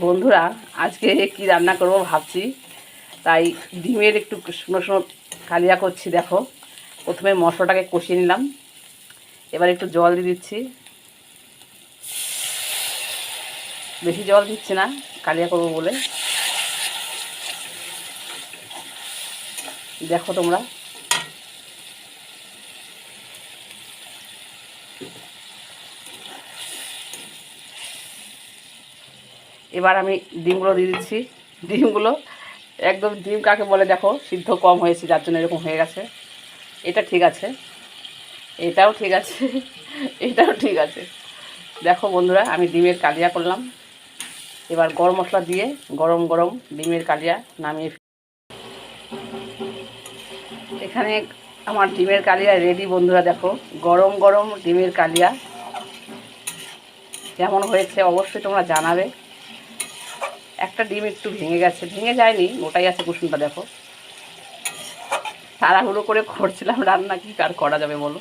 বন্ধুরা, আজকে কি রান্না করব ভাবছি, তাই ডিমের একটু শুকনো শুকনো কালিয়া করছি। দেখো, প্রথমে মশলাটাকে কষিয়ে নিলাম, এবার একটু জল দিয়ে দিচ্ছি। বেশি জল দিচ্ছি না, কালিয়া করব বলে। দেখো তোমরা, এবার আমি ডিমগুলো দিয়ে দিচ্ছি। ডিমগুলো একদম, ডিম কাকে বলে দেখো, সিদ্ধ কম হয়েছে যার জন্য এরকম হয়ে গেছে। এটা ঠিক আছে, এটাও ঠিক আছে, এটাও ঠিক আছে। দেখো বন্ধুরা, আমি ডিমের কালিয়া করলাম। এবার গরম মশলা দিয়ে গরম গরম ডিমের কালিয়া নামিয়ে এখানে আমার ডিমের কালিয়া রেডি। বন্ধুরা দেখো, গরম গরম ডিমের কালিয়া কেমন হয়েছে অবশ্যই তোমরা জানাবে। একটা ডিম একটু ভেঙে গেছে, ভেঙে যায়নি, ওটাই আছে কুসুমটা। দেখো, তাড়াহুড়ো করে করছিলাম রান্না, কি আর করা যাবে বলো।